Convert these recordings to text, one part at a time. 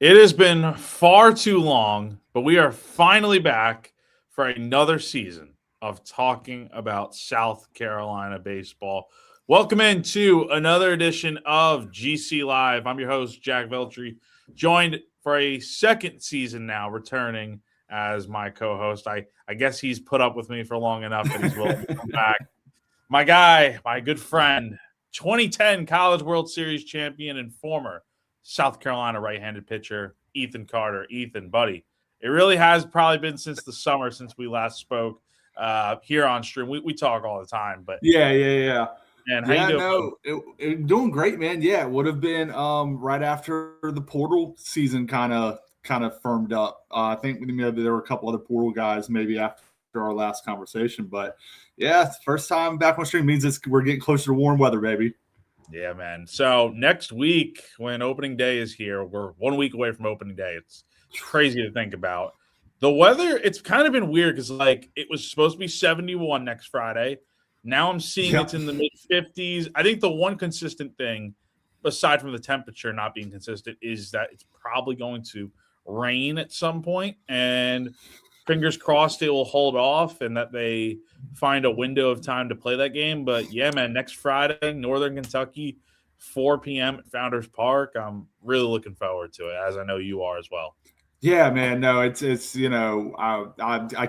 It has been far too long, but we are finally back for another season of talking about South Carolina baseball. Welcome into another edition of GC Live. I'm your host, Jack Veltri, joined for a second season now, returning as my co-host. I guess he's put up with me for long enough that he's willing to come back. My guy, my good friend, 2010 College World Series champion and former South Carolina right-handed pitcher, Ethan Carter. Ethan, buddy, it really has probably been since the summer since we last spoke here on stream. We talk all the time, but Yeah. man, how you doing? No, doing great, man. Yeah, it would have been right after the portal season kind of firmed up. I think maybe there were a couple other portal guys maybe after our last conversation, but yeah, first time back on stream means we're getting closer to warm weather, baby. Yeah, man. So next week, when opening day is here, we're 1 week away from opening day. It's crazy to think about. The weather, it's kind of been weird because, like, it was supposed to be 71 next Friday. Now I'm seeing it's in the mid-50s. I think the one consistent thing, aside from the temperature not being consistent, is that it's probably going to rain at some point. And fingers crossed it will hold off and that they find a window of time to play that game. But yeah, man, next Friday, Northern Kentucky, 4 p.m. at Founders Park. I'm really looking forward to it, as I know you are as well. Yeah, man. No, it's I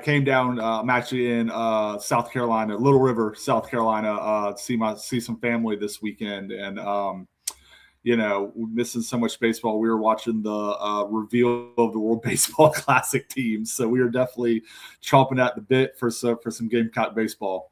came down. I'm actually in South Carolina, Little River, South Carolina, see some family this weekend, and missing so much baseball. We were watching the reveal of the World Baseball Classic teams, so we are definitely chomping at the bit for some Gamecock baseball.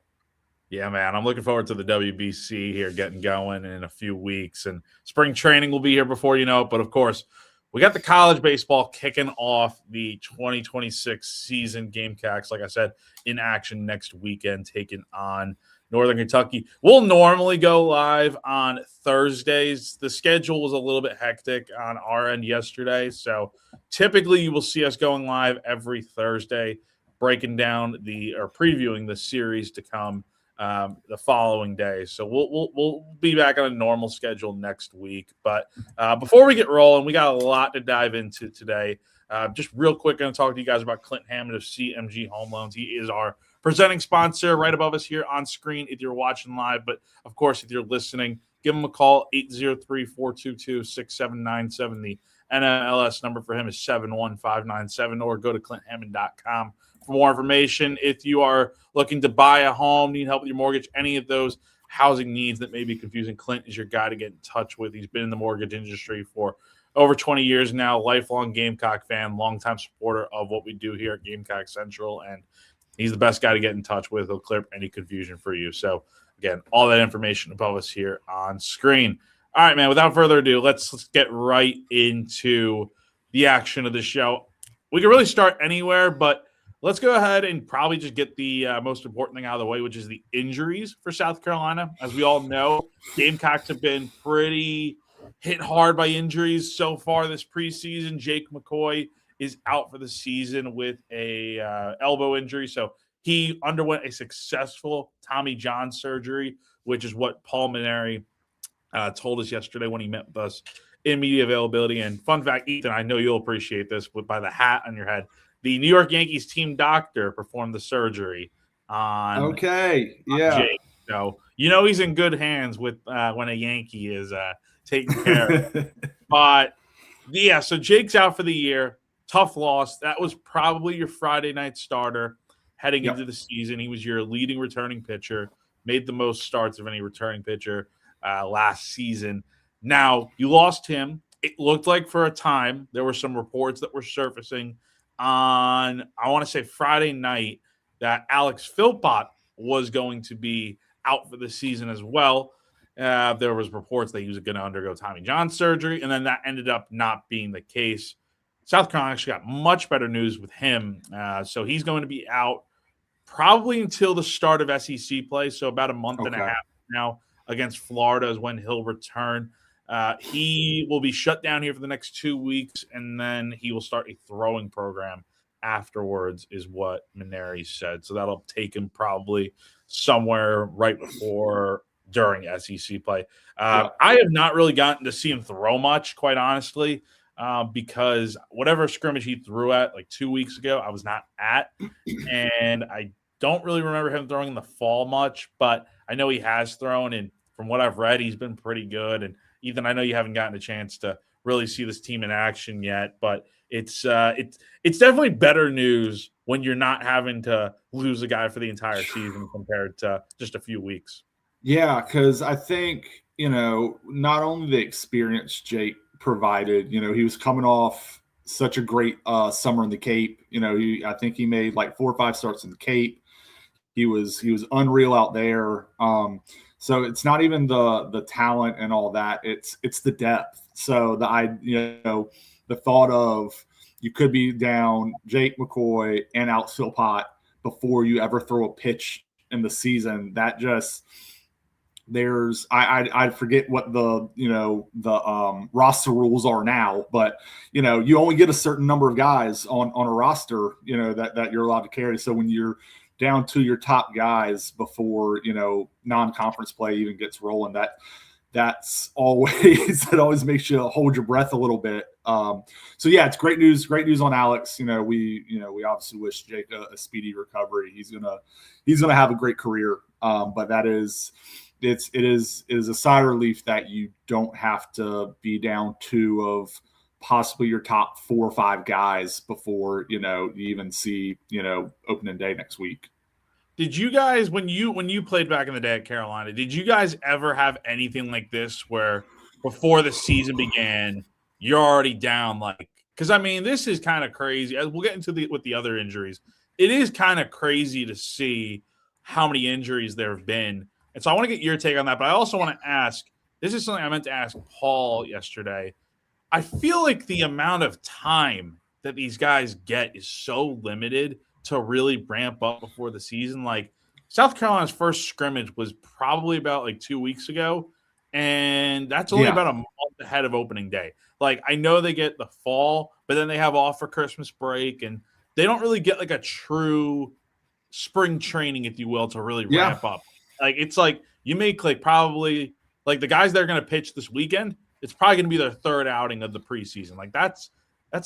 Yeah, man, I'm looking forward to the WBC here getting going in a few weeks, and spring training will be here before you know it. But of course, we got the college baseball kicking off the 2026 season. Gamecocks, like I said, in action next weekend, taking on Northern Kentucky. We'll normally go live on Thursdays. The schedule was a little bit hectic on our end yesterday, so typically you will see us going live every Thursday, breaking down or previewing the series to come the following day. So we'll be back on a normal schedule next week. But before we get rolling, we got a lot to dive into today. Just real quick, going to talk to you guys about Clint Hammond of CMG Home Loans. He is our presenting sponsor right above us here on screen if you're watching live. But, of course, if you're listening, give him a call, 803-422-6797. The NMLS number for him is 71597, or go to clinthammond.com for more information. If you are looking to buy a home, need help with your mortgage, any of those housing needs that may be confusing, Clint is your guy to get in touch with. He's been in the mortgage industry for over 20 years now, lifelong Gamecock fan, longtime supporter of what we do here at Gamecock Central, and he's the best guy to get in touch with. He'll clear up any confusion for you. So, again, all that information above us here on screen. All right, man, without further ado, let's get right into the action of the show. We can really start anywhere, but let's go ahead and probably just get the most important thing out of the way, which is the injuries for South Carolina. As we all know, Gamecocks have been pretty hit hard by injuries so far this preseason. Jake McCoy is out for the season with a elbow injury. So he underwent a successful Tommy John surgery, which is what Paul Maneri told us yesterday when he met with us in media availability. And fun fact, Ethan, I know you'll appreciate this, but by the hat on your head, the New York Yankees team doctor performed the surgery on Jake. So he's in good hands with when a Yankee is taking care of him. But yeah, so Jake's out for the year. Tough loss. That was probably your Friday night starter heading into the season. He was your leading returning pitcher, made the most starts of any returning pitcher last season. Now, you lost him. It looked like for a time there were some reports that were surfacing on, I want to say Friday night, that Alex Philpott was going to be out for the season as well. There was reports that he was going to undergo Tommy John surgery, and then that ended up not being the case. South Carolina actually got much better news with him. So he's going to be out probably until the start of SEC play, so about a month and a half now against Florida is when he'll return. He will be shut down here for the next 2 weeks, and then he will start a throwing program afterwards, is what Maneri said. So that'll take him probably somewhere right before during SEC play. I have not really gotten to see him throw much, quite honestly. because whatever scrimmage he threw at like 2 weeks ago, I was not at, and I don't really remember him throwing in the fall much, but I know he has thrown, and from what I've read, he's been pretty good. And Ethan, I know you haven't gotten a chance to really see this team in action yet, but it's definitely better news when you're not having to lose a guy for the entire season compared to just a few weeks. Yeah, because I think, not only the experience Jake provided, he was coming off such a great summer in the Cape. I think he made like 4 or 5 starts in the Cape. He was unreal out there. So it's not even the talent and all that. It's the depth. So the thought of you could be down Jake McCoy and Alex Philpott before you ever throw a pitch in the season, that just I forget what the roster rules are now, but you only get a certain number of guys on a roster that you're allowed to carry. So when you're down to your top guys before non-conference play even gets rolling, that's always that always makes you hold your breath a little bit. So yeah, it's great news on Alex. We obviously wish Jake a speedy recovery. He's gonna have a great career, but that is it is a sigh of relief that you don't have to be down 2 of possibly your top 4 or 5 guys before you even see opening day next week. Did you guys, when you played back in the day at Carolina, did you guys ever have anything like this where before the season began, you're already down? Like, because I mean, this is kind of crazy. We'll get into with the other injuries. It is kind of crazy to see how many injuries there have been, and so I want to get your take on that. But I also want to ask. This is something I meant to ask Paul yesterday. I feel like the amount of time that these guys get is so limited to really ramp up before the season. Like South Carolina's first scrimmage was probably about like 2 weeks ago, and that's only about a month ahead of opening day. Like I know they get the fall, but then they have off for Christmas break, and they don't really get like a true spring training, if you will, to really ramp up. Like it's like you make like probably like the guys that are going to pitch this weekend, it's probably going to be their third outing of the preseason. Like that's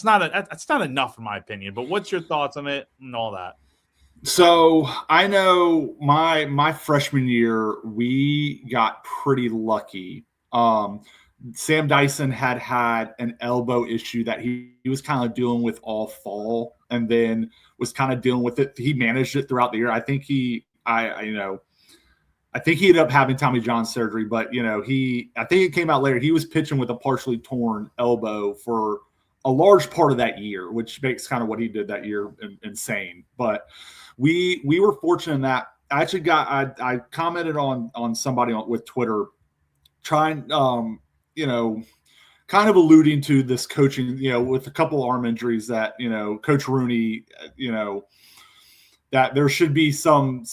not enough in my opinion. But what's your thoughts on it and all that? So I know my freshman year we got pretty lucky. Sam Dyson had an elbow issue that he was kind of dealing with all fall, and then was kind of dealing with it. He managed it throughout the year. I think he ended up having Tommy John surgery, but I think it came out later. He was pitching with a partially torn elbow for a large part of that year, which makes kind of what he did that year insane. But we were fortunate in that I actually I commented on somebody with Twitter trying, kind of alluding to this coaching, with a couple arm injuries that, Coach Rooney, that there should be some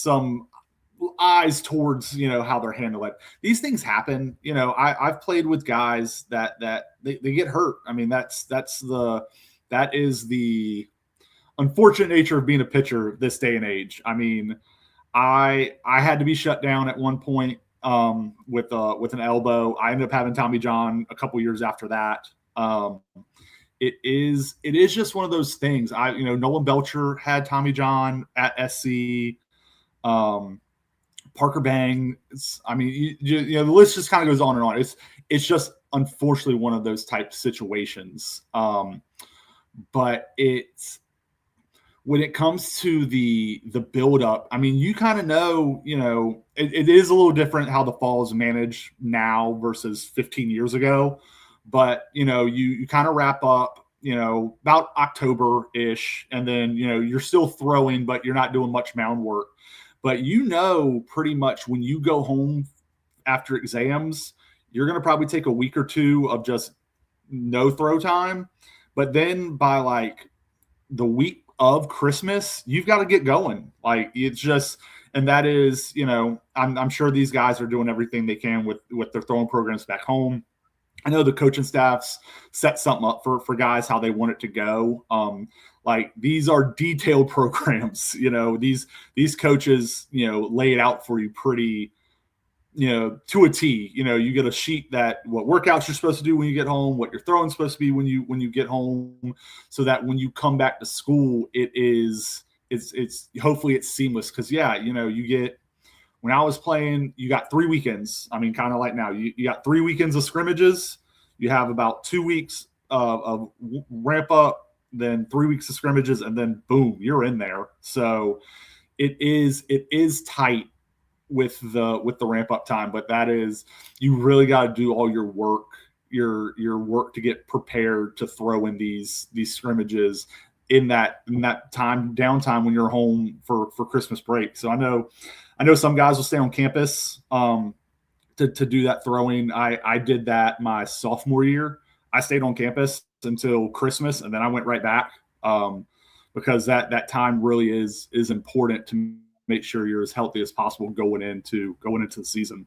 eyes towards how they're handling it. These things happen. I've played with guys that they get hurt. I mean, that is the unfortunate nature of being a pitcher this day and age. I mean, I had to be shut down at one point with an elbow. I ended up having Tommy John a couple years after that. It is just one of those things. Nolan Belcher had Tommy John at SC. Parker Bangs. I mean, the list just kind of goes on and on. It's just unfortunately one of those type situations. But it's when it comes to the build up. I mean, you kind of know. It is a little different how the fall is managed now versus 15 years ago. But you kind of wrap up. About October ish, and then you're still throwing, but you're not doing much mound work. But pretty much when you go home after exams, you're going to probably take a week or 2 of just no throw time. But then by like the week of Christmas, you've got to get going. Like it's just, and that is, I'm sure these guys are doing everything they can with their throwing programs back home. I know the coaching staffs set something up for guys how they want it to go. Like these are detailed programs, these coaches, lay it out for you pretty to a T. You get a sheet that what workouts you're supposed to do when you get home, what your throwing's supposed to be when you get home, so that when you come back to school, it's hopefully it's seamless. Because you get, when I was playing, you got 3 weekends. I mean, kind of like now, you got 3 weekends of scrimmages. You have about 2 weeks of ramp up, then 3 weeks of scrimmages, and then boom, you're in there. So it is tight with the ramp up time, but that is, you really got to do all your work to get prepared to throw in these scrimmages in that downtime when you're home for Christmas break. So I know some guys will stay on campus to do that throwing. I did that my sophomore year. I stayed on campus until Christmas, and then I went right back because that time really is important to make sure you're as healthy as possible going into the season.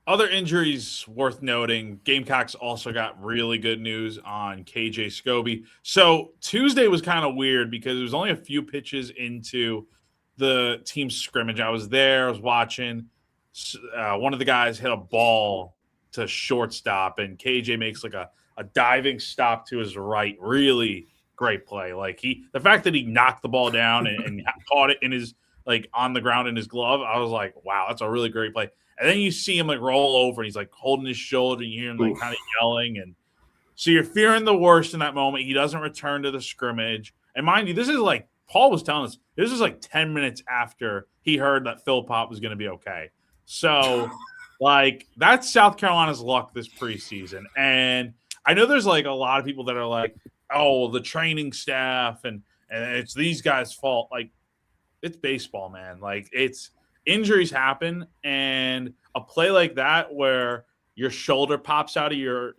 Other injuries worth noting, Gamecocks also got really good news on KJ Scobie. So Tuesday was kind of weird because it was only a few pitches into the team scrimmage. I was there, I was watching. One of the guys hit a ball to shortstop, and KJ makes like a diving stop to his right. Really great play. Like the fact that he knocked the ball down and caught it in his, like, on the ground in his glove, I was like, wow, that's a really great play. And then you see him like roll over and he's like holding his shoulder and you hear him like kind of yelling. And so you're fearing the worst in that moment. He doesn't return to the scrimmage. And mind you, this is like, Paul was telling us, this is like 10 minutes after he heard that Phil Pop was going to be okay. So like, that's South Carolina's luck this preseason. And I know there's like a lot of people that are like, oh, the training staff and it's these guys' fault. Like, it's baseball, man. Like, it's injuries happen, and a play like that where your shoulder pops out of your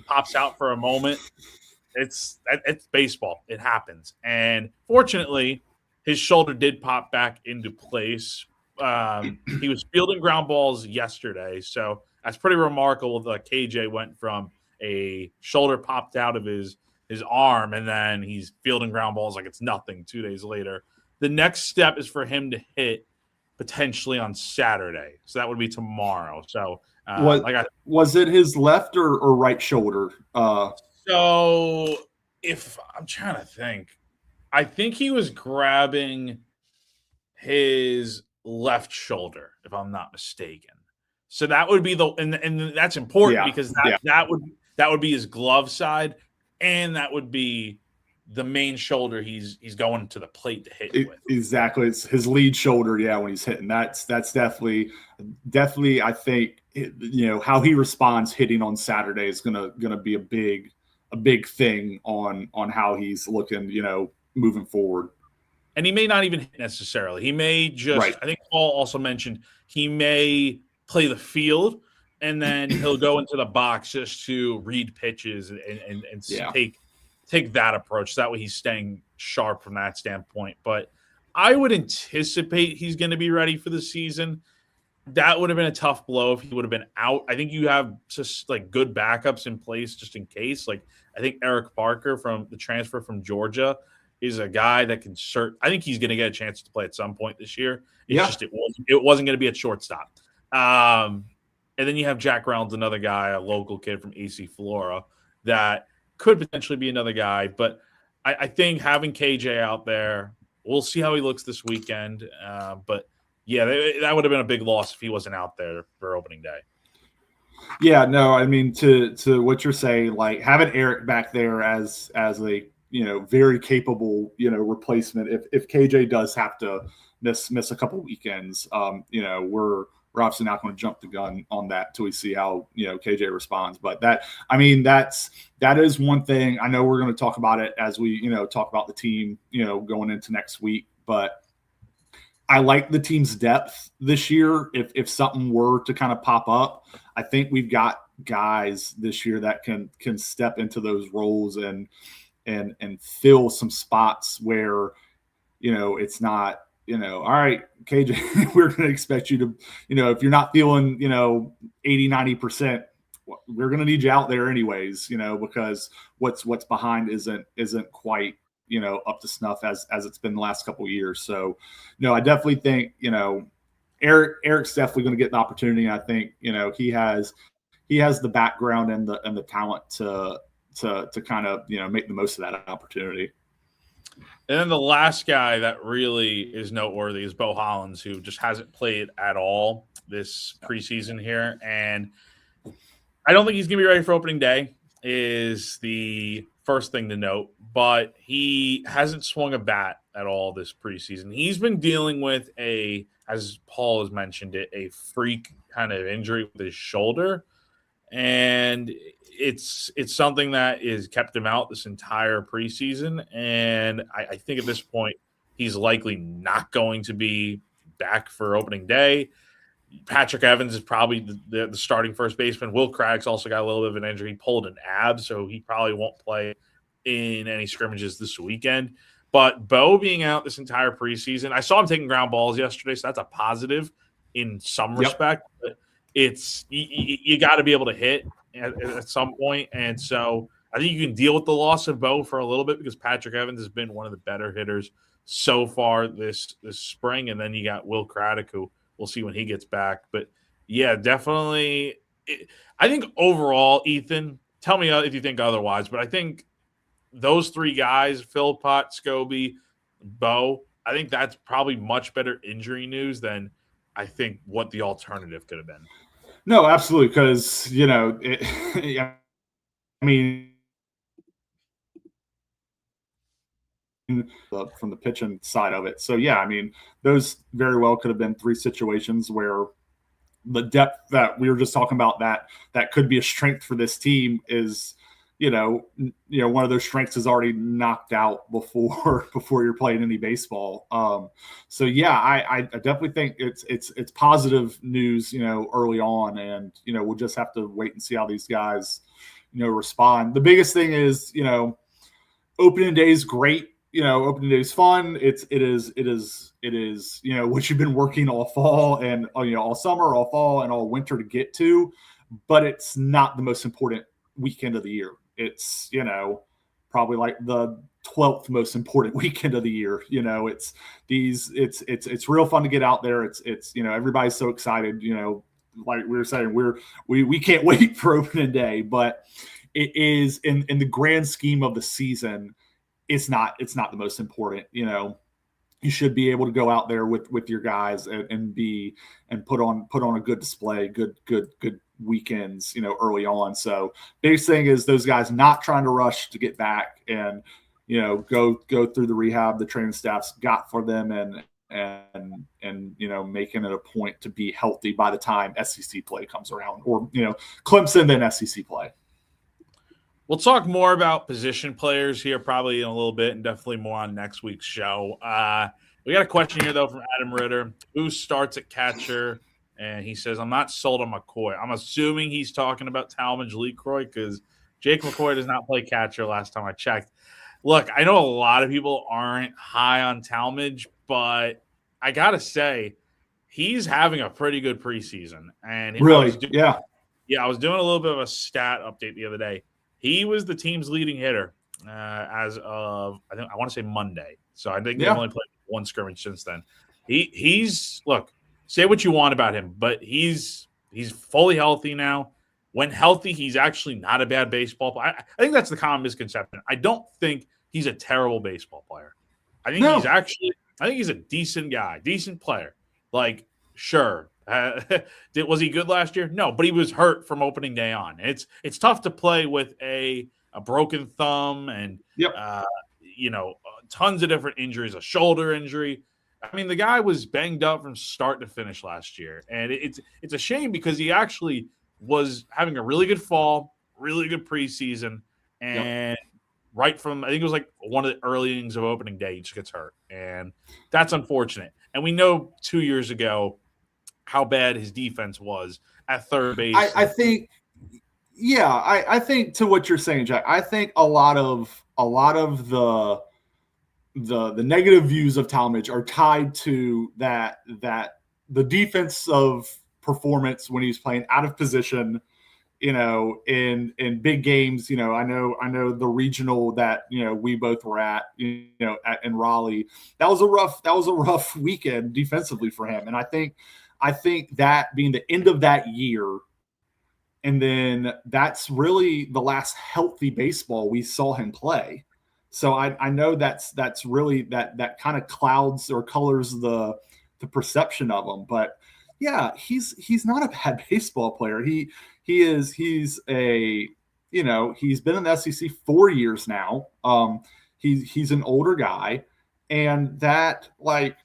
pops out for a moment, it's baseball. It happens. And fortunately, his shoulder did pop back into place. He was fielding ground balls yesterday, so that's pretty remarkable that KJ went from a shoulder popped out of his arm, and then he's fielding ground balls like it's nothing 2 days later. The next step is for him to hit potentially on Saturday. So that would be tomorrow. So was it his left or right shoulder? So if I'm trying to think, I think he was grabbing his left shoulder, if I'm not mistaken. So that would be and that's important because that would be his glove side, and that would be the main shoulder he's going to the plate to hit with. Exactly. It's his lead shoulder, when he's hitting. That's definitely I think how he responds hitting on Saturday is gonna be a big thing on how he's looking, moving forward. And he may not even hit necessarily. He may just I think Paul also mentioned he may play the field and then he'll go into the box just to read pitches and take that approach. That way he's staying sharp from that standpoint. But I would anticipate he's going to be ready for the season. That would have been a tough blow if he would have been out. I think you have just like good backups in place just in case. Like I think Eric Parker from the transfer from Georgia is a guy that can I think he's going to get a chance to play at some point this year. It's just it wasn't going to be at shortstop. And then you have Jack Reynolds, another guy, a local kid from AC Flora that could potentially be another guy. But I think having KJ out there, we'll see how he looks this weekend. But yeah, that would have been a big loss if he wasn't out there for opening day. Yeah, no, I mean, to what you're saying, like having Eric back there as a very capable replacement if KJ does have to miss a couple weekends, we're obviously not going to jump the gun on that till we see how KJ responds. But that is one thing. I know we're going to talk about it as we talk about the team going into next week. But I like the team's depth this year. If something were to kind of pop up, I think we've got guys this year that can step into those roles and fill some spots where it's not. All right, KJ, we're going to expect you to, if you're not feeling, 80, 90%, we're going to need you out there anyways, because what's behind isn't quite, up to snuff as it's been the last couple of years. So, I definitely think, Eric's definitely going to get an opportunity. I think he has the background and the talent to kind of make the most of that opportunity. And then the last guy that really is noteworthy is Bo Hollins, who just hasn't played at all this preseason here. And I don't think he's going to be ready for opening day is the first thing to note, but he hasn't swung a bat at all this preseason. He's been dealing with as Paul has mentioned it, a freak kind of injury with his shoulder. And it's something that is kept him out this entire preseason. And I think at this point, he's likely not going to be back for opening day. Patrick Evans is probably the starting first baseman. Will Craig's also got a little bit of an injury. He pulled an ab, so he probably won't play in any scrimmages this weekend. But Bo being out this entire preseason, I saw him taking ground balls yesterday, so that's a positive in some respect. But it's you got to be able to hit at some point, and so I think you can deal with the loss of Bo for a little bit because Patrick Evans has been one of the better hitters so far this spring, and then you got Will Craddock, who we'll see when he gets back. But yeah, definitely. I think overall, Ethan, tell me if you think otherwise, but I think those three guys, Philpott, Scobie, Bo, I think that's probably much better injury news than I think what the alternative could have been. No, absolutely. Because, I mean, from the pitching side of it. So, yeah, I mean, those very well could have been three situations where the depth that we were just talking about that could be a strength for this team is, one of those strengths is already knocked out before you're playing any baseball. So yeah, I definitely think it's positive news, early on, and we'll just have to wait and see how these guys, respond. The biggest thing is, opening day is great. Opening day is fun. It is what you've been working all fall and all summer, all fall, and all winter to get to, but it's not the most important weekend of the year. It's probably like the 12th most important weekend of the year. It's real fun to get out there. It's everybody's so excited. Like we were saying, we can't wait for opening day, but it is in the grand scheme of the season. It's not the most important. You should be able to go out there with your guys and put on a good display, good weekends, early on. So biggest thing is those guys not trying to rush to get back and, go through the rehab the training staff's got for them and making it a point to be healthy by the time SEC play comes around, or, Clemson then SEC play. We'll talk more about position players here probably in a little bit, and definitely more on next week's show. We got a question here, though, from Adam Ritter. Who starts at catcher? And he says, I'm not sold on McCoy. I'm assuming he's talking about Talmadge LeCroy because Jake McCoy does not play catcher last time I checked. Look, I know a lot of people aren't high on Talmadge, but I got to say, he's having a pretty good preseason. And really? I was doing a little bit of a stat update the other day. He was the team's leading hitter as of, I want to say Monday. So I think they've only played one scrimmage since then. He's look, say what you want about him, but he's fully healthy now. When healthy, he's actually not a bad baseball player. I think that's the common misconception. I don't think he's a terrible baseball player. I think he's a decent guy, decent player. Like, sure. Was he good last year? No, but he was hurt from opening day on. It's tough to play with a broken thumb and tons of different injuries, a shoulder injury. I mean, the guy was banged up from start to finish last year, and it's a shame because he actually was having a really good fall, really good preseason, and right from I think it was like one of the early innings of opening day, he just gets hurt, and that's unfortunate. And we know 2 years ago how bad his defense was at third base. I think to what you're saying, Jack, I think a lot of the negative views of Talmadge are tied to that the defensive performance when he's playing out of position, in big games. I know the regional that we both were at, in Raleigh. That was a rough weekend defensively for him, and I think I think that being the end of that year, and then that's really the last healthy baseball we saw him play. So I know that's really that kind of clouds or colors the perception of him. But yeah, he's not a bad baseball player. He's a, he's been in the SEC 4 years now. He's an older guy, and that, like,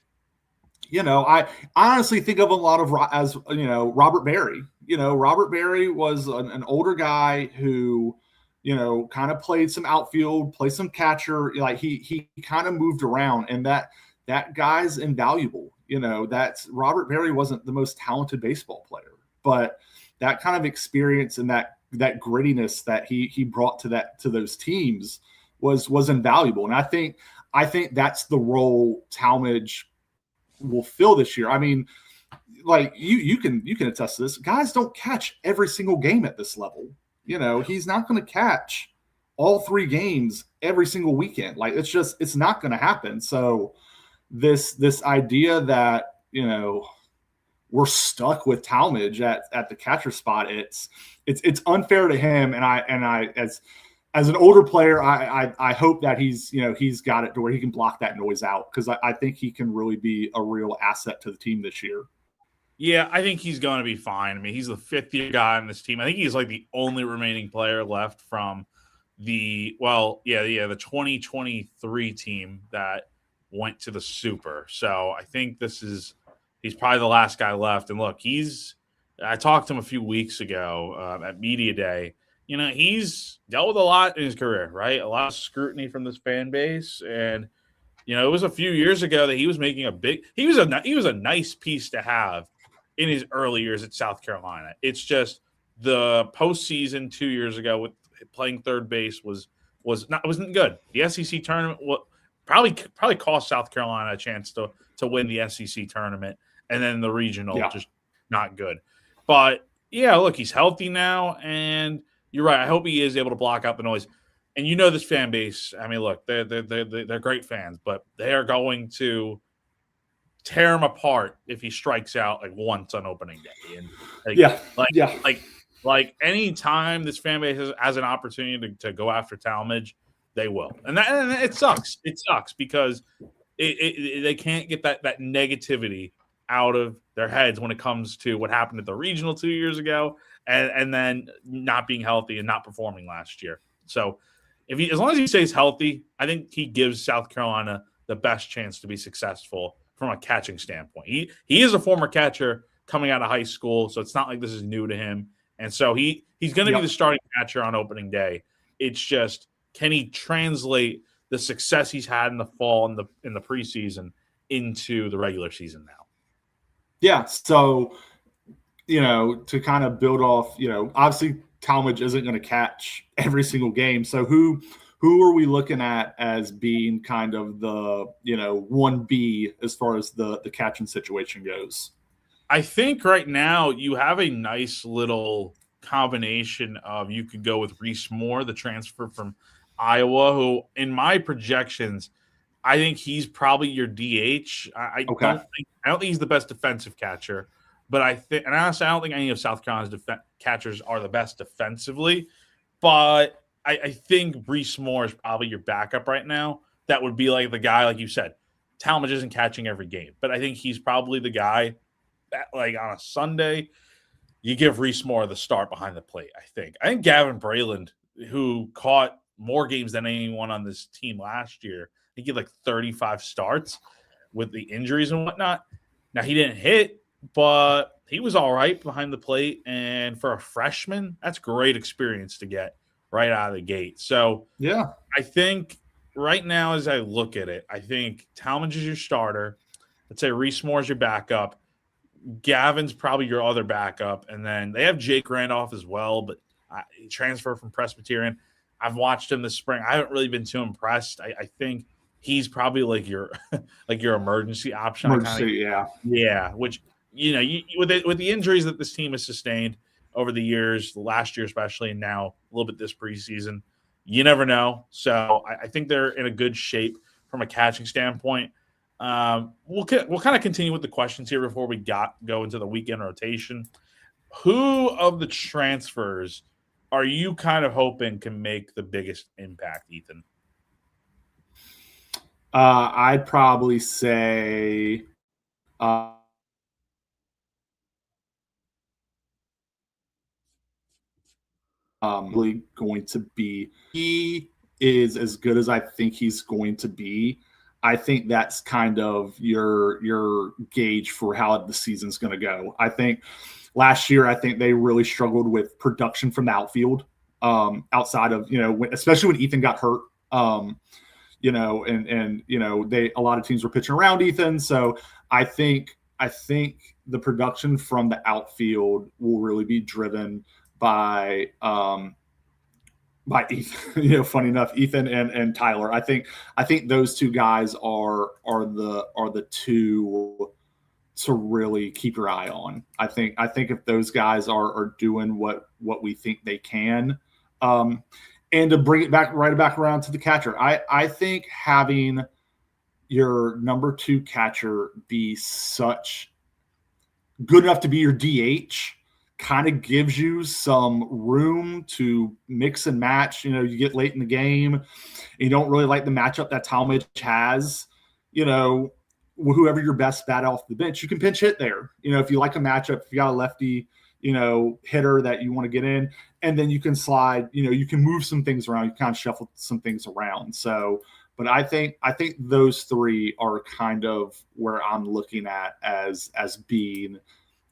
I honestly think of a lot of as Robert Berry. Robert Berry was an older guy who, kind of played some outfield, played some catcher. Like he kind of moved around, and that guy's invaluable. That's Robert Berry wasn't the most talented baseball player, but that kind of experience and that grittiness that he brought to those teams was invaluable. And I think that's the role Talmadge will fill this year. I mean, like you can attest to this. Guys don't catch every single game at this level. He's not going to catch all 3 games every single weekend. Like it's not going to happen. So this idea that, we're stuck with Talmadge at the catcher spot, it's unfair to him. And I as an older player, I hope that he's got it to where he can block that noise out, because I think he can really be a real asset to the team this year. Yeah, I think he's going to be fine. I mean, he's the 5th-year guy on this team. I think he's like the only remaining player left from the 2023 team that went to the Super. So I think he's probably the last guy left. And look, I talked to him a few weeks ago at Media Day. He's dealt with a lot in his career, right? A lot of scrutiny from this fan base. And, it was a few years ago that he was making he was a nice piece to have in his early years at South Carolina. It's just the postseason 2 years ago with playing third base wasn't good. The SEC tournament probably cost South Carolina a chance to win the SEC tournament, and then the regional just not good. But yeah, look, he's healthy now, and you're right. I hope he is able to block out the noise. And this fan base. I mean, look, they're great fans, but they are going to tear him apart if he strikes out like once on opening day. And like any time this fan base has an opportunity to go after Talmadge, they will. And it sucks. It sucks because they can't get that negativity out of their heads when it comes to what happened at the regional 2 years ago, and then not being healthy and not performing last year. So as long as he stays healthy, I think he gives South Carolina the best chance to be successful from a catching standpoint. He is a former catcher coming out of high school, so it's not like this is new to him. And so he's going to be the starting catcher on opening day. It's just, can he translate the success he's had in the fall and in the preseason into the regular season now? Yeah. So, to kind of build off, obviously Talmadge isn't going to catch every single game. So who are we looking at as being kind of the, 1B as far as the catching situation goes? I think right now you have a nice little combination of, you could go with Reese Moore, the transfer from Iowa, who in my projections, I think he's probably your DH. I don't think he's the best defensive catcher, but honestly, I don't think any of South Carolina's catchers are the best defensively. But I think Reese Moore is probably your backup right now. That would be like the guy, like you said, Talmadge isn't catching every game, but I think he's probably the guy that, like, on a Sunday, you give Reese Moore the start behind the plate. I think Gavin Brayland, who caught more games than anyone on this team last year, he had like 35 starts with the injuries and whatnot. Now, he didn't hit, but he was all right behind the plate. And for a freshman, that's great experience to get right out of the gate. So, yeah, I think right now, as I look at it, I think Talmadge is your starter. Let's say Reese Moore is your backup. Gavin's probably your other backup. And then they have Jake Randolph as well, but he transferred from Presbyterian. I've watched him this spring. I haven't really been too impressed. I think he's probably like your emergency option. Yeah. Which, with the injuries that this team has sustained over the years, last year especially, and now a little bit this preseason, you never know. So I think they're in a good shape from a catching standpoint. We'll kind of continue with the questions here before we go into the weekend rotation. Who of the transfers are you kind of hoping can make the biggest impact, Ethan? I'd probably say really going to be. He is as good as I think he's going to be. I think that's kind of your gauge for how the season's going to go. I think last year, I think they really struggled with production from the outfield, outside of, especially when Ethan got hurt. And a lot of teams were pitching around Ethan. So I think the production from the outfield will really be driven by Ethan. Funny enough, Ethan and Tyler. I think those two guys are the two to really keep your eye on. I think if those guys are doing what we think they can, and to bring it back around to the catcher, I think having your number 2 catcher be such good enough to be your DH kind of gives you some room to mix and match. You get late in the game and you don't really like the matchup that Talmadge has, whoever your best bat off the bench, you can pinch hit there. If you like a matchup, if you got a lefty, hitter that you want to get in, and then you can slide, you can move some things around, you kind of shuffle some things around. So, but I think those 3 are kind of where I'm looking at as being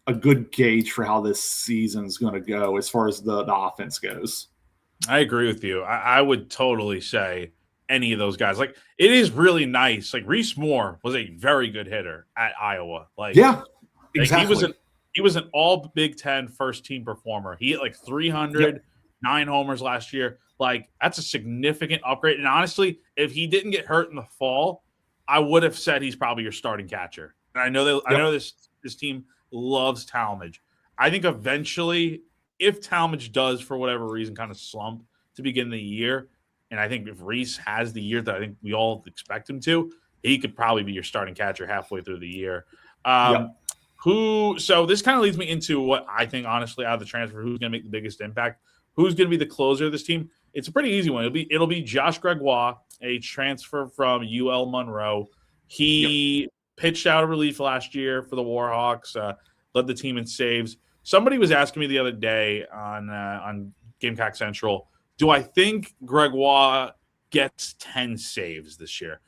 a good gauge for how this season's going to go as far as the offense goes. I agree with you. I would totally say any of those guys. Like, it is really nice. Like, Reese Moore was a very good hitter at Iowa. Yeah, exactly. He was an all Big Ten first team performer. He hit 300, 9 homers last year. That's a significant upgrade. And honestly, if he didn't get hurt in the fall, I would have said he's probably your starting catcher. And I know this team loves Talmadge. I think eventually, if Talmadge does, for whatever reason, kind of slump to begin the year, and I think if Reese has the year that I think we all expect him to, he could probably be your starting catcher halfway through the year. So this kind of leads me into what I think, honestly, out of the transfer, who's going to make the biggest impact, who's going to be the closer of this team. It's a pretty easy one. It'll be Josh Gregoire, a transfer from UL Monroe. He pitched out of relief last year for the Warhawks, led the team in saves. Somebody was asking me the other day on Gamecock Central, do I think Gregoire gets 10 saves this year?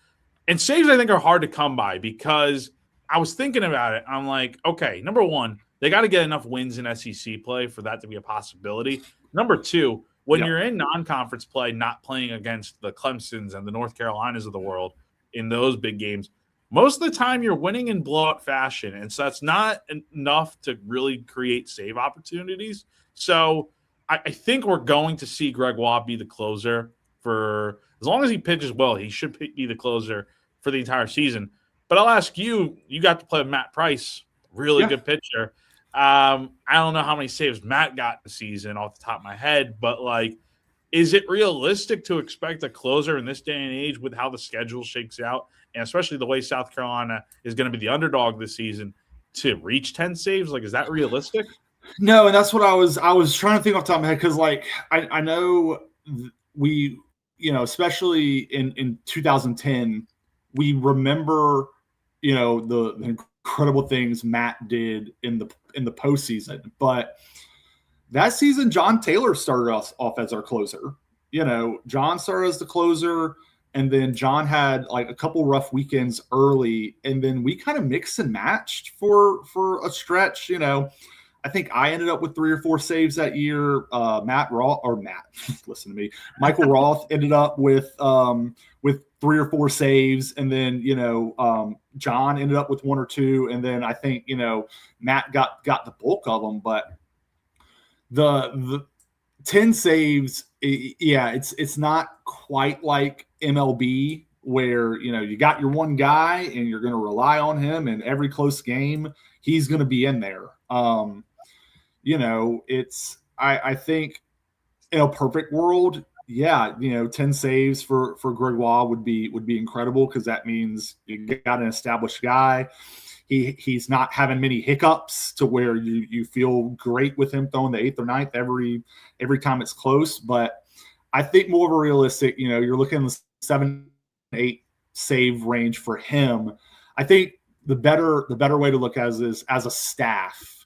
And saves, I think, are hard to come by because I was thinking about it. I'm like, okay, number 1, they got to get enough wins in SEC play for that to be a possibility. Number 2, when you're in non-conference play, not playing against the Clemsons and the North Carolinas of the world in those big games, most of the time you're winning in blowout fashion. And so that's not enough to really create save opportunities. So I think we're going to see Gregoire be the closer for as long as he pitches well. He should be the closer for the entire season. But I'll ask you, you got to play with Matt Price, really good pitcher. I don't know how many saves Matt got this season off the top of my head, but is it realistic to expect a closer in this day and age with how the schedule shakes out, and especially the way South Carolina is going to be the underdog this season, to reach 10 saves? Is that realistic? No, and that's what I was trying to think off the top of my head, because I know we, especially in 2010, we remember the incredible things Matt did in the postseason. But that season, John Taylor started us off as our closer. John started as the closer, and then John had a couple rough weekends early, and then we kind of mixed and matched for a stretch. I think I ended up with 3 or 4 saves that year. Listen to me. Michael Roth ended up with 3 or 4 saves, and then John ended up with 1 or 2, and then I think Matt got the bulk of them. But the 10 saves, it's not quite like MLB where you got your one guy and you're going to rely on him, and every close game he's going to be in there. I think in a perfect world, yeah, 10 saves for Gregoire would be incredible, because that means you got an established guy. He's not having many hiccups to where you feel great with him throwing the 8th or ninth every time it's close. But I think more of a realistic, you're looking in the 7-8 save range for him. I think the better way to look at it is, as a staff,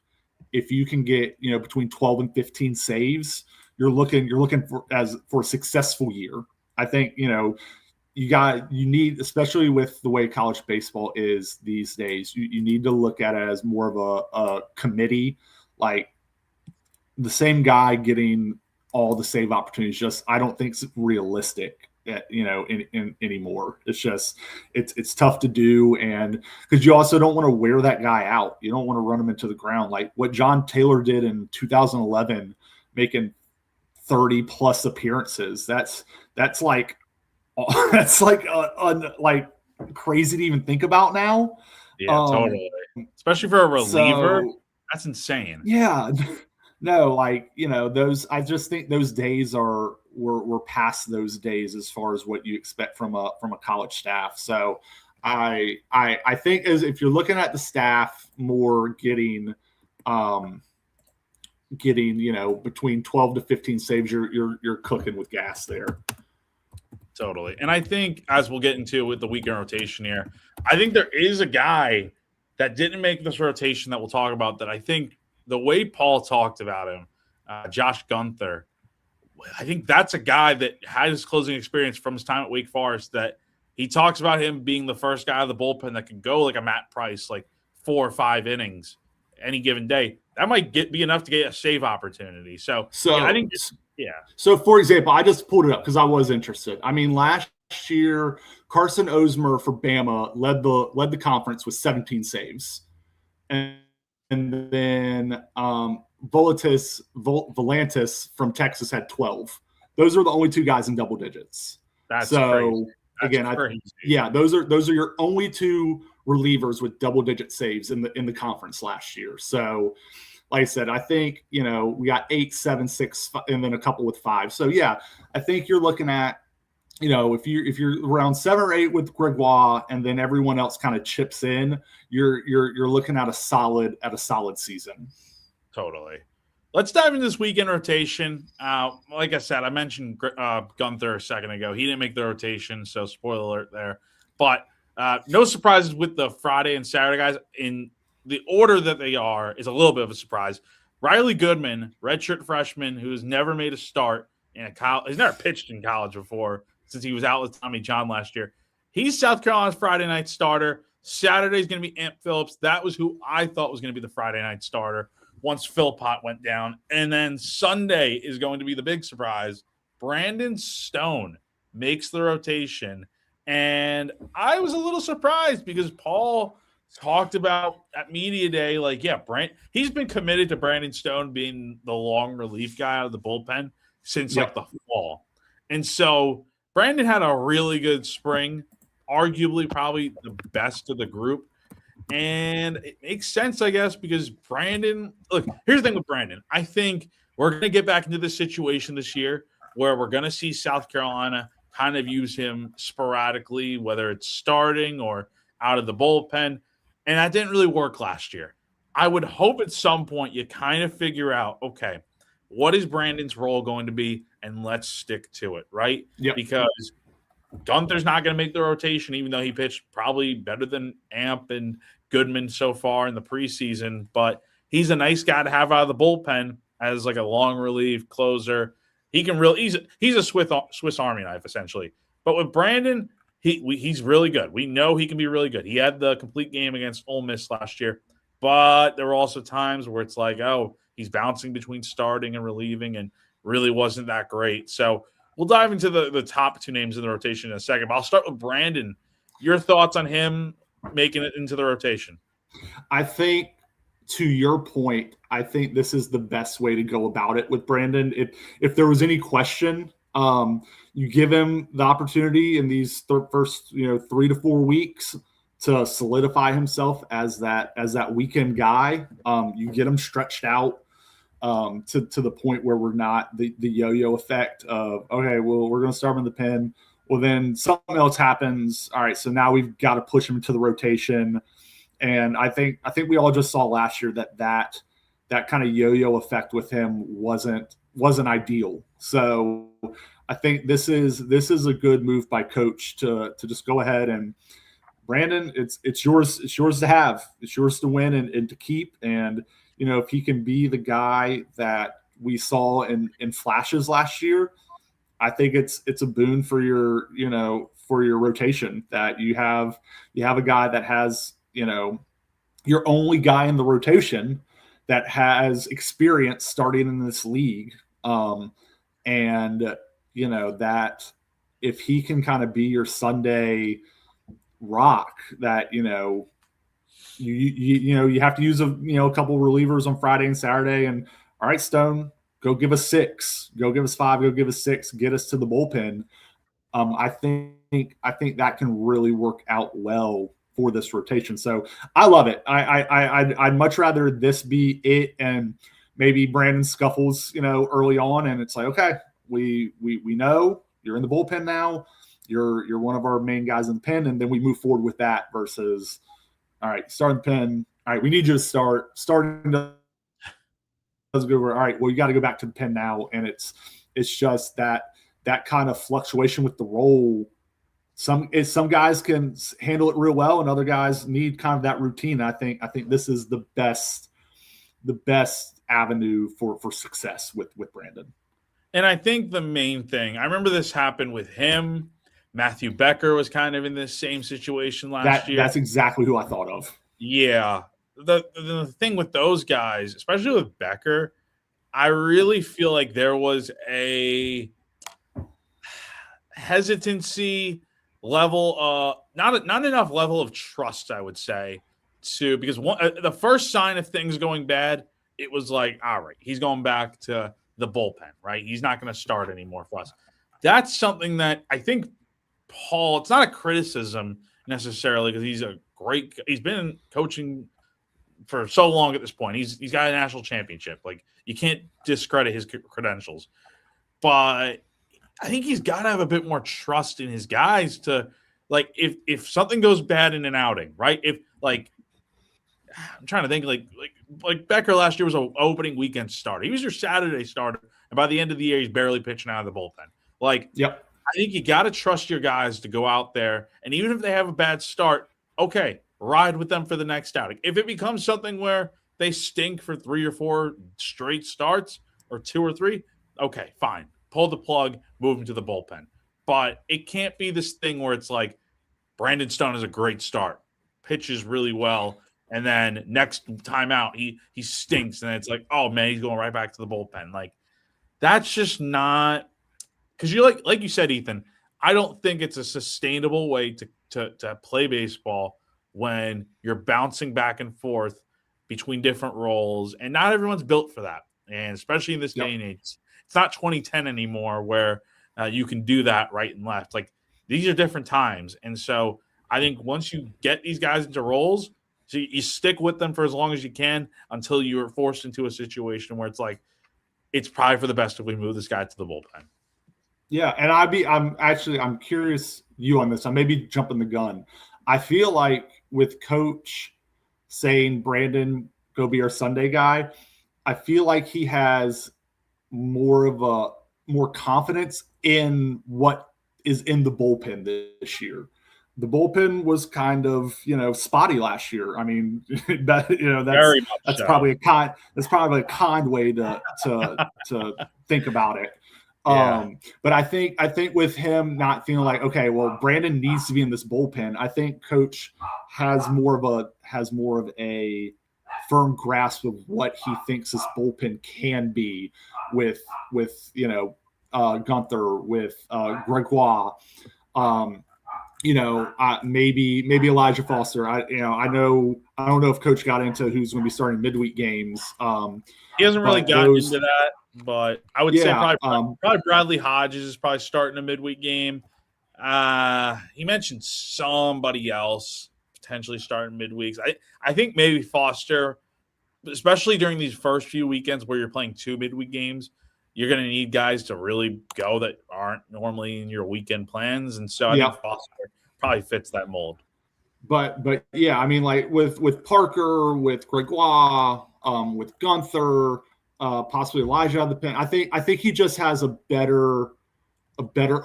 if you can get between 12 and 15 saves, you're looking for a successful year. I think you need, especially with the way college baseball is these days, you need to look at it as more of a committee. Like, the same guy getting all the save opportunities, just I don't think it's realistic, anymore. It's just it's tough to do, and because you also don't want to wear that guy out. You don't want to run him into the ground like what John Taylor did in 2011, making 30 plus appearances. That's like like crazy to even think about now. Yeah, totally. Especially for a reliever, that's insane. Yeah. No, those, I just think those days we're past those days as far as what you expect from a college staff. So I think, as if you're looking at the staff more getting between 12 to 15 saves, you're cooking with gas there. Totally. And I think, as we'll get into with the weekend rotation here, I think there is a guy that didn't make this rotation that we'll talk about, that I think the way Paul talked about him, Josh Gunther, I think that's a guy that had his closing experience from his time at Wake Forest, that he talks about him being the first guy out of the bullpen that could go like a Matt Price, like 4 or 5 innings any given day. That might be enough to get a save opportunity. So yeah, I think So, for example, I just pulled it up because I was interested. I mean, last year, Carson Osmer for Bama led the conference with 17 saves, and then Volantis from Texas had 12. Those are the only 2 guys in double digits. That's crazy. Those are your only 2 relievers with double-digit saves in the conference last year. So, like I said, I think we got 8, 7, 6, and then a couple with 5. So yeah, I think you're looking at if you're around 7 or 8 with Gregoire, and then everyone else kind of chips in, you're looking at a solid season. Totally. Let's dive into this weekend rotation. Like I said, I mentioned Gunther a second ago. He didn't make the rotation, so spoiler alert there. But no surprises with the Friday and Saturday guys. In the order that they are is a little bit of a surprise. Riley Goodman, redshirt freshman, who has never made a start in a college. He's never pitched in college before, since he was out with Tommy John last year. He's South Carolina's Friday night starter. Saturday's going to be Amp Phillips. That was who I thought was going to be the Friday night starter once Philpott went down. And then Sunday is going to be the big surprise. Brandon Stone makes the rotation. And I was a little surprised, because Paul talked about at media day, like, yeah, he's been committed to Brandon Stone being the long relief guy out of the bullpen since like the fall. And so Brandon had a really good spring, arguably probably the best of the group. And it makes sense, I guess, because Brandon – look, here's the thing with Brandon. I think we're going to get back into this situation this year where we're going to see South Carolina kind of use him sporadically, whether it's starting or out of the bullpen. And that didn't really work last year. I would hope at some point you kind of figure out, okay, what is Brandon's role going to be, and let's stick to it, right? Yep. Because Gunther's not going to make the rotation, even though he pitched probably better than Amp and Goodman so far in the preseason. But he's a nice guy to have out of the bullpen as like a long relief closer. He can really he's a Swiss Army knife, essentially. But with Brandon, he's really good. We know he can be really good. He had the complete game against Ole Miss last year. But there were also times where it's like, oh, he's bouncing between starting and relieving, and really wasn't that great. So we'll dive into the top 2 names in the rotation in a second. But I'll start with Brandon. Your thoughts on him making it into the rotation? I think, to your point, I think this is the best way to go about it with Brandon. If there was any question, you give him the opportunity in these first 3 to 4 weeks to solidify himself as that weekend guy. You get him stretched out. to the point where we're not the yo-yo effect of, okay, well, we're going to start him in the pen. Well, then something else happens. All right, so now we've got to push him into the rotation. And I think we all just saw last year that kind of yo-yo effect with him wasn't ideal. So I think this is a good move by coach to just go ahead and, Brandon, it's yours to have. It's yours to win and to keep. And if he can be the guy that we saw in flashes last year, I think it's a boon for your rotation, that you have a guy that has your only guy in the rotation that has experience starting in this league, and that if he can kind of be your Sunday rock, that you have to use a couple relievers on Friday and Saturday, and all right, Stone, go give us 6, go give us 5, go give us 6, get us to the bullpen. I think that can really work out well for this rotation. So I love it. I'd much rather this be it, and maybe Brandon scuffles early on, and it's like, okay, we know you're in the bullpen now. You're one of our main guys in the pen, and then we move forward with that versus, all right, start in the pen. All right, we need you to start. Starting doesn't go over. All right, well, you got to go back to the pen now, and it's just that kind of fluctuation with the role. Some guys can handle it real well, and other guys need kind of that routine. I think this is the best avenue for success with Brandon. And I think the main thing, I remember this happened with him. Matthew Becker was kind of in this same situation last year. That's exactly who I thought of. Yeah. The thing with those guys, especially with Becker, I really feel like there was a hesitancy level, not enough level of trust, I would say, because the first sign of things going bad, it was like, all right, he's going back to the bullpen, right? He's not going to start anymore for us. That's something that I think Paul, it's not a criticism necessarily, because he's been coaching for so long at this point. He's got a national championship. Like, you can't discredit his credentials. But I think he's got to have a bit more trust in his guys to, like, if something goes bad in an outing, right? If, like, I'm trying to think, like Becker last year was an opening weekend starter. He was your Saturday starter, and by the end of the year, he's barely pitching out of the bullpen. Like, yep. I think you got to trust your guys to go out there, and even if they have a bad start, okay, ride with them for the next outing. If it becomes something where they stink for 3 or 4 straight starts, or 2 or 3, okay, fine. Pull the plug, move him to the bullpen. But it can't be this thing where it's like, Brandon Stone has a great start, pitches really well, and then next time out, he stinks, and it's like, oh, man, he's going right back to the bullpen. Like, that's just not – because you like you said, Ethan, I don't think it's a sustainable way to play baseball when you're bouncing back and forth between different roles, and not everyone's built for that. And especially in this day and age, it's not 2010 anymore where you can do that right and left. Like, these are different times. And so I think once you get these guys into roles, so you stick with them for as long as you can until you're forced into a situation where it's like, it's probably for the best if we move this guy to the bullpen. Yeah, and I'm curious you on this. I may be jumping the gun. I feel like with Coach saying, Brandon, go be our Sunday guy, I feel like he has more confidence in what is in the bullpen this year. The bullpen was kind of, spotty last year. I mean, that's so. probably a kind way to think about it. Yeah. But I think with him not feeling like, okay, well, Brandon needs to be in this bullpen, I think Coach has more of a firm grasp of what he thinks this bullpen can be with Gunther, with Gregoire, maybe Elijah Foster. I don't know if Coach got into who's going to be starting midweek games. He hasn't really gotten into that. But I would say probably Bradley Hodges is probably starting a midweek game. He mentioned somebody else potentially starting midweeks. I think maybe Foster especially during these first few weekends where you're playing 2 midweek games, you're going to need guys to really go that aren't normally in your weekend plans. And so I think Foster probably fits that mold. But yeah, I mean, like with Parker, with Gregoire, with Gunther, possibly Elijah on the pen. I think he just has a better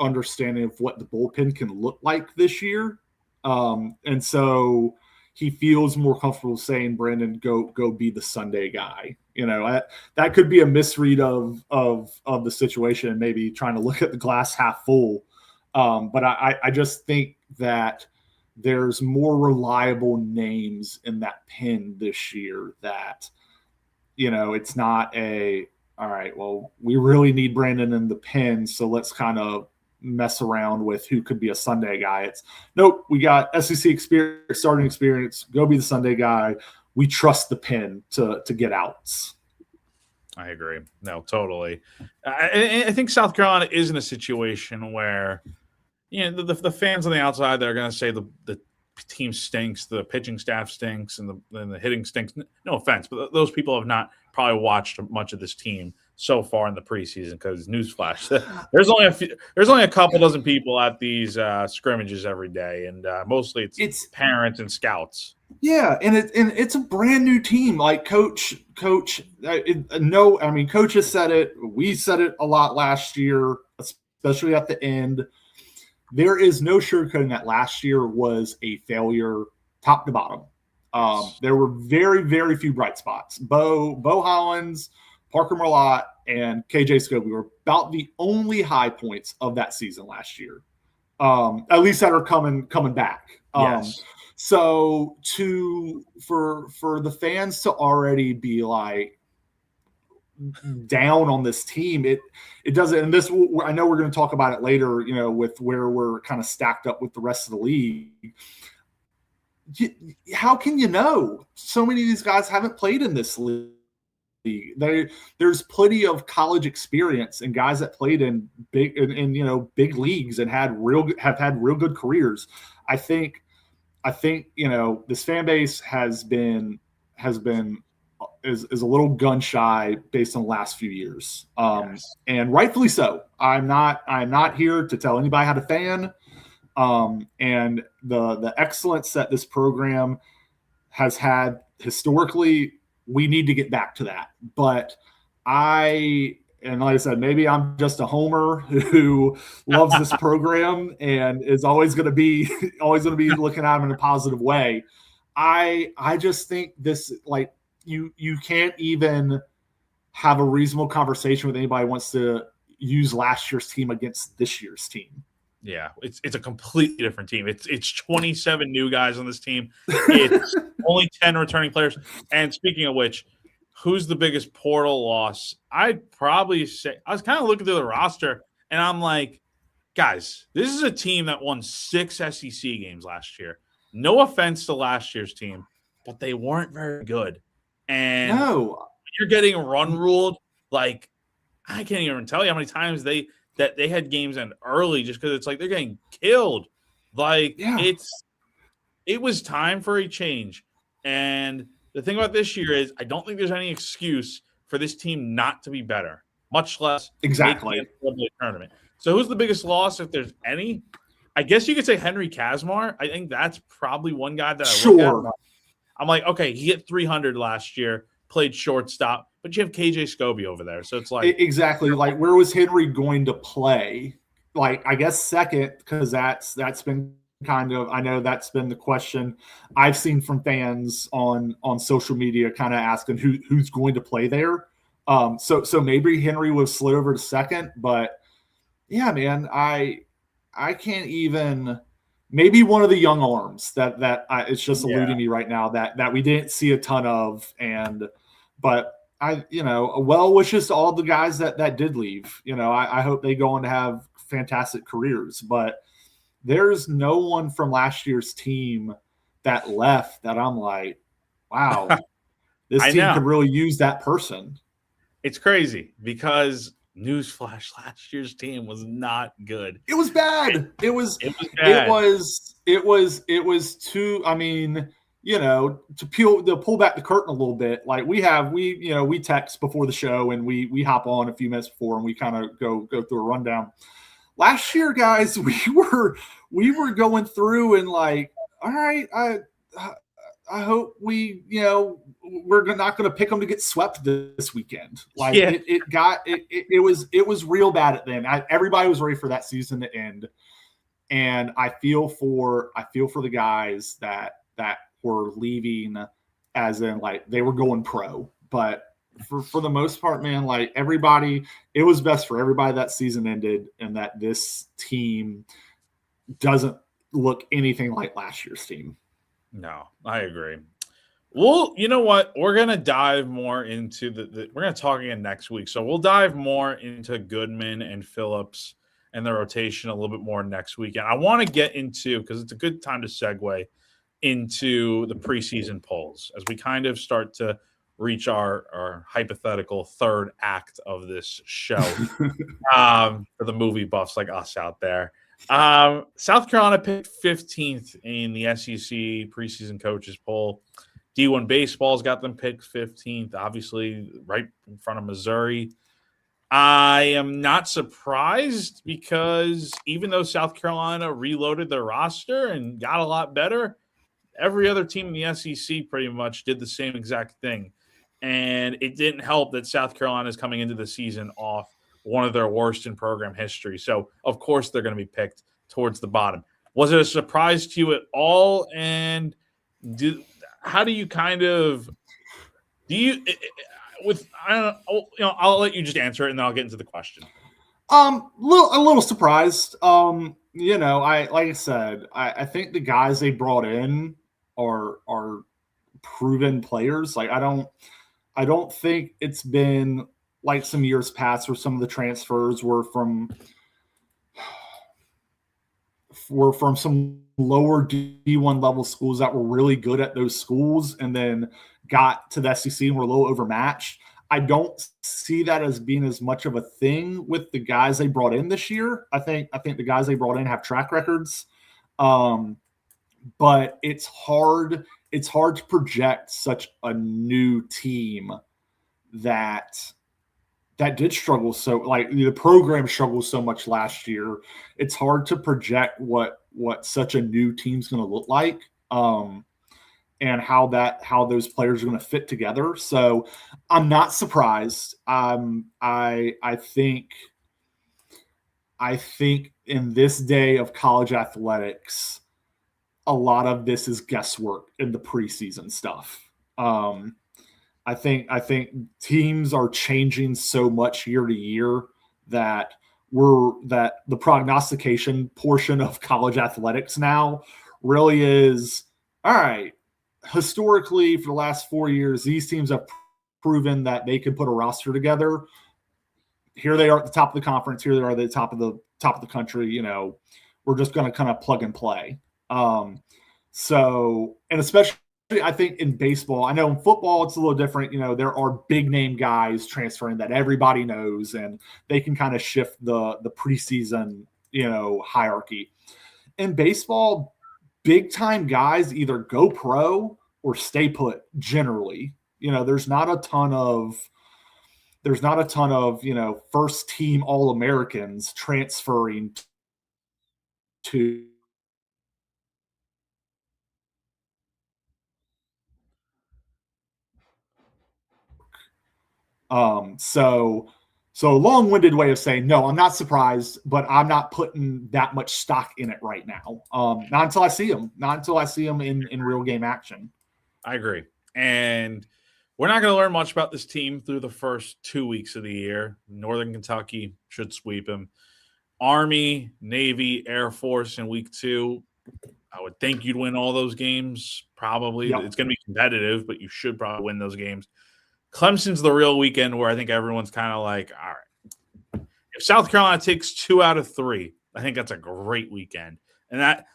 understanding of what the bullpen can look like this year, and so he feels more comfortable saying, "Brandon, go be the Sunday guy." That could be a misread of the situation, and maybe trying to look at the glass half full. But I just think that there's more reliable names in that pen this year that, it's not all right, well, we really need Brandon in the pen, so let's kind of mess around with who could be a Sunday guy. It's nope, we got SEC experience, starting experience, go be the Sunday guy. We trust the pen to get outs. I agree. No, totally. I think South Carolina is in a situation where, the fans on the outside, they're going to say the team stinks, the pitching staff stinks, and the hitting stinks. No offense, but those people have not probably watched much of this team so far in the preseason because newsflash, there's only a couple dozen people at these scrimmages every day, and mostly it's parents and scouts. Yeah, and it's a brand new team. Like Coach has said it. We said it a lot last year, especially at the end. There is no sugarcoating that last year was a failure top to bottom. There were very, very few bright spots. Bo Hollins, Parker Merlot, and KJ Scobie were about the only high points of that season last year, at least that are coming back. Yes. So for the fans to already be like down on this team, it doesn't. And this, I know we're going to talk about it later, with where we're kind of stacked up with the rest of the league. How can you know? So many of these guys haven't played in this league. There's plenty of college experience and guys that played in big leagues and have had real good careers. I think this fan base is a little gun shy based on the last few years, yes. And rightfully so. I'm not here to tell anybody how to fan, and the excellence that this program has had historically, we need to get back to that. But and like I said, maybe I'm just a homer who loves this program and is always going to be looking at them in a positive way. I just think this, like, you can't even have a reasonable conversation with anybody who wants to use last year's team against this year's team. Yeah, it's a completely different team. It's 27 new guys on this team. It's only 10 returning players. And speaking of which, who's the biggest portal loss? I'd probably say, I was kind of looking through the roster, and I'm like, guys, this is a team that won 6 SEC games last year. No offense to last year's team, but they weren't very good. And you're getting run ruled. Like, I can't even tell you how many times they had games end early just because it's like they're getting killed. Like, it was time for a change. And the thing about this year is I don't think there's any excuse for this team not to be better, much less exactly the tournament. So who's the biggest loss, if there's any? I guess you could say Henry Kazmar. I think that's probably one guy that I look at. I'm like, okay, he hit 300 last year, played shortstop, but you have KJ Scobie over there. So it's like – exactly. Like, where was Henry going to play? Like, I guess second, because that's been kind of – I know that's been the question I've seen from fans on social media kind of asking who's going to play there. So maybe Henry was slid over to second. But, yeah, man, I can't even – maybe one of the young arms that it's just eluding me right now that we didn't see a ton of. But well wishes to all the guys that did leave. I hope they go on to have fantastic careers. But there's no one from last year's team that left that I'm like, wow, this team could really use that person. It's crazy because newsflash, last year's team was not good. It was bad. It was bad. It was too, I mean, to pull back the curtain a little bit, like we text before the show and we hop on a few minutes before and we kind of go through a rundown. Last year, guys, we were going through and like, all right, I hope we're not going to pick them to get swept this weekend. Like it was real bad at them. Everybody was ready for that season to end, and I feel for the guys that were leaving, as in like they were going pro, but for the most part, man, like everybody, it was best for everybody that season ended, and that this team doesn't look anything like last year's team. No, I agree. Well, you know what? We're going to dive more into we're going to talk again next week. So we'll dive more into Goodman and Phillips and the rotation a little bit more next week. And I want to get into, because it's a good time to segue into the preseason polls as we kind of start to reach our hypothetical third act of this show for the movie buffs like us out there. South Carolina picked 15th in the SEC preseason coaches poll. D1 Baseball's got them picked 15th, obviously right in front of Missouri. I am not surprised, because even though South Carolina reloaded their roster and got a lot better, every other team in the SEC pretty much did the same exact thing. And it didn't help that South Carolina is coming into the season off one of their worst in program history. So, of course, they're going to be picked towards the bottom. Was it a surprise to you at all? And how do you kind of – I'll let you just answer it, and then I'll get into the question. A little surprised. Like I said, I think the guys they brought in are proven players. Like I don't think it's been like some years past where some of the transfers were from some lower D1 level schools that were really good at those schools and then got to the SEC and were a little overmatched. I don't see that as being as much of a thing with the guys they brought in this year. I think the guys they brought in have track records, but it's hard to project such a new team that did struggle. So like the program struggled so much last year. It's hard to project what such a new team's going to look like. And how those players are going to fit together. So I'm not surprised. I think in this day of college athletics, a lot of this is guesswork in the preseason stuff. I think teams are changing so much year to year that the prognostication portion of college athletics now really is, all right, historically for the last 4 years, these teams have proven that they can put a roster together. Here they are at the top of the conference. Here they are at the top of the country. We're just going to kind of plug and play. So, and especially I think in baseball, I know in football it's a little different. There are big name guys transferring that everybody knows, and they can kind of shift the preseason, hierarchy. In baseball, big time guys either go pro or stay put generally. There's not a ton of first team All-Americans transferring to So a long-winded way of saying, no, I'm not surprised, but I'm not putting that much stock in it right now. Not until I see them. Not until I see them in real game action. I agree. And we're not going to learn much about this team through the first 2 weeks of the year. Northern Kentucky should sweep them. Army, Navy, Air Force in week 2. I would think you'd win all those games. Probably. Yep. It's going to be competitive, but you should probably win those games. Clemson's the real weekend where I think everyone's kind of like, all right, if South Carolina takes 2 out of 3, I think that's a great weekend. And that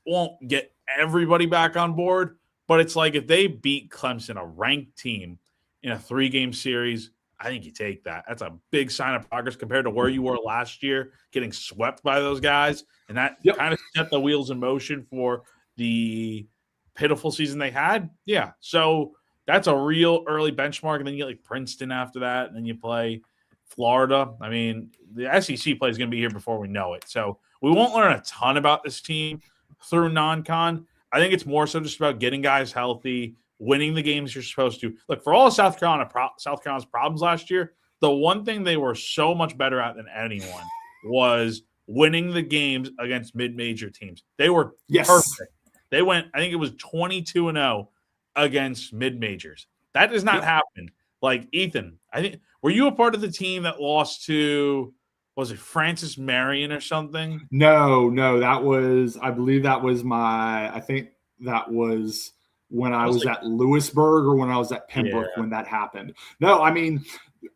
won't get everybody back on board, but it's like if they beat Clemson, a ranked team, in a 3-game series, I think you take that. That's a big sign of progress compared to where you were last year, getting swept by those guys. And that kind of set the wheels in motion for the pitiful season they had. Yeah. So that's a real early benchmark. And then you get like Princeton after that. And then you play Florida. I mean, the SEC play is going to be here before we know it. So we won't learn a ton about this team through non-con. I think it's more so just about getting guys healthy, winning the games you're supposed to. Look, for all of South Carolina's problems last year, the one thing they were so much better at than anyone was winning the games against mid-major teams. They were perfect. They went, I think it was 22-0 against mid-majors. That does not happen. Like, Ethan, I think, were you a part of the team that lost to, was it Francis Marion or something? No, that was, I believe that was I think that was when I was at Lewisburg or when I was at Pembroke when that happened. No, I mean,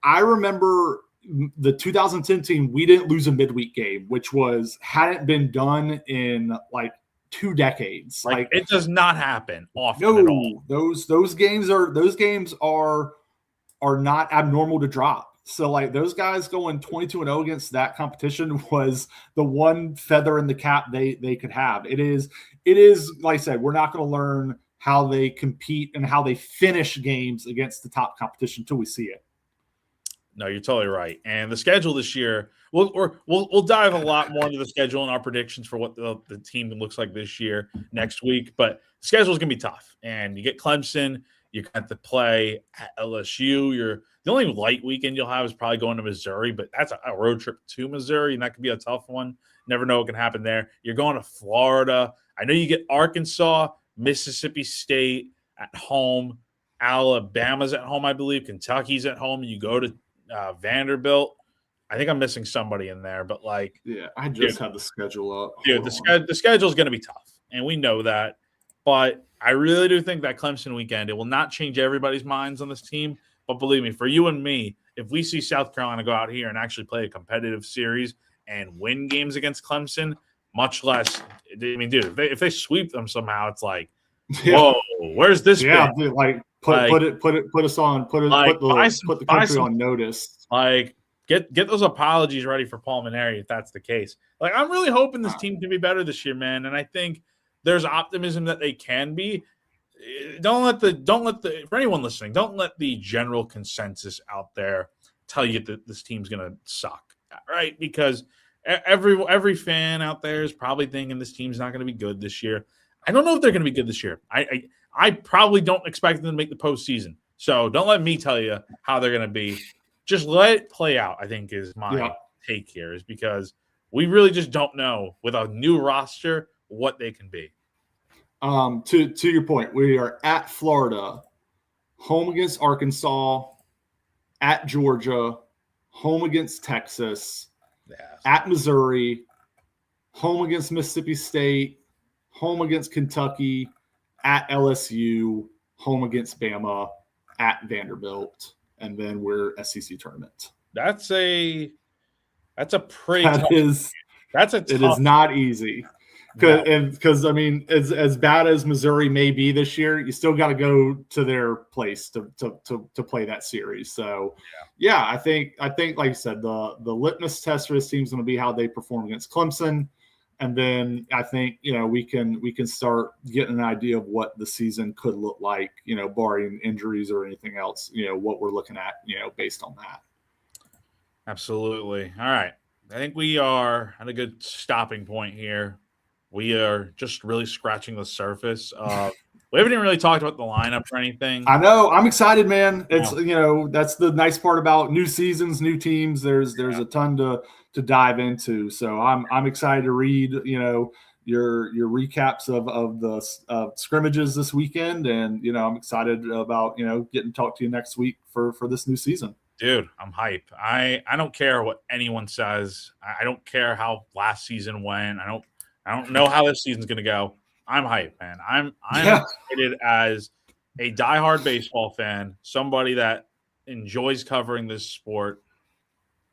I remember the 2010 team, we didn't lose a midweek game, which hadn't been done in like 2 decades. Like it does not happen often at all. Those games are not abnormal to drop. So like those guys going 22-0 against that competition was the one feather in the cap they could have. It is like I said, we're not going to learn how they compete and how they finish games against the top competition until we see it. No, you're totally right. And the schedule this year, we'll dive a lot more into the schedule and our predictions for what the team looks like this year next week. But the schedule is going to be tough. And you get Clemson, you got to play at LSU. The only light weekend you'll have is probably going to Missouri, but that's a road trip to Missouri, and that could be a tough one. Never know what can happen there. You're going to Florida. I know you get Arkansas, Mississippi State at home, Alabama's at home, I believe. Kentucky's at home. You go to Vanderbilt. I think I'm missing somebody in there, but like, yeah, I just had the schedule up. Dude, the schedule is going to be tough, and we know that. But I really do think that Clemson weekend, it will not change everybody's minds on this team. But believe me, for you and me, if we see South Carolina go out here and actually play a competitive series and win games against Clemson, much less, I mean, dude, if they sweep them somehow, it's like, whoa, where's this? Yeah, dude, like put us on, put the country on notice. Like, get those apologies ready for Paul Maneri if that's the case. Like, I'm really hoping this team can be better this year, man. And I think there's optimism that they can be. Don't let the for anyone listening, don't let the general consensus out there tell you that this team's gonna suck, right? Because every fan out there is probably thinking this team's not gonna be good this year. I don't know if they're gonna be good this year. I probably don't expect them to make the postseason. So don't let me tell you how they're gonna be. Just let it play out, I think is my take here, is because we really just don't know with a new roster what they can be. To your point, we are at Florida, home against Arkansas, at Georgia, home against Texas, at Missouri, home against Mississippi State, home against Kentucky, at LSU, home against Bama, at Vanderbilt, and then we're SEC tournament. That's a pretty. It is not easy. Because I mean, as bad as Missouri may be this year, you still got to go to their place to play that series. So, I think like you said, the litmus test for this team is going to be how they perform against Clemson, and then I think we can start getting an idea of what the season could look like, barring injuries or anything else. What we're looking at, based on that. Absolutely. All right, I think we are at a good stopping point here. We are just really scratching the surface. We haven't even really talked about the lineup or anything. I know. I'm excited, man. It's that's the nice part about new seasons, new teams. There's a ton to dive into. So I'm excited to read your recaps of the scrimmages this weekend, and I'm excited about getting to talk to you next week for this new season. Dude, I'm hype. I don't care what anyone says. I don't care how last season went. I don't know how this season's going to go. I'm hyped, man. I'm excited as a diehard baseball fan, somebody that enjoys covering this sport.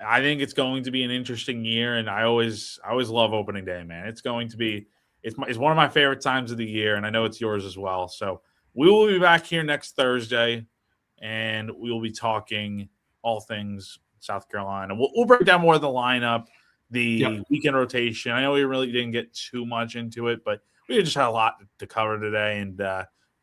I think it's going to be an interesting year, and I always love opening day, man. It's going to be it's one of my favorite times of the year, and I know it's yours as well. So we will be back here next Thursday, and we will be talking all things South Carolina. We'll break down more of the lineup, the weekend rotation. I know we really didn't get too much into it, but we just had a lot to cover today, and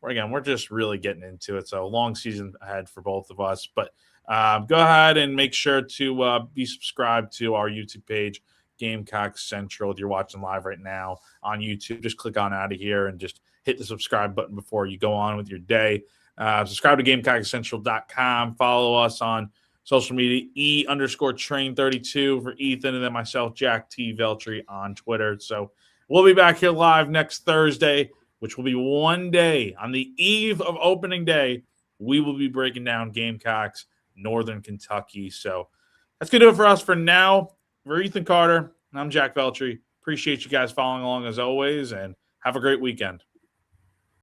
we're just really getting into it. So long season ahead for both of us. But go ahead and make sure to be subscribed to our YouTube page, Gamecock Central. If you're watching live right now on YouTube, just click on out of here and just hit the subscribe button before you go on with your day. Subscribe to GamecockCentral.com. Follow us on social media, E_train32 for Ethan, and then myself, Jack T. Veltri on Twitter. So we'll be back here live next Thursday, which will be one day on the eve of opening day. We will be breaking down Gamecocks, Northern Kentucky. So that's going to do it for us for now. For Ethan Carter, I'm Jack Veltri. Appreciate you guys following along as always, and have a great weekend.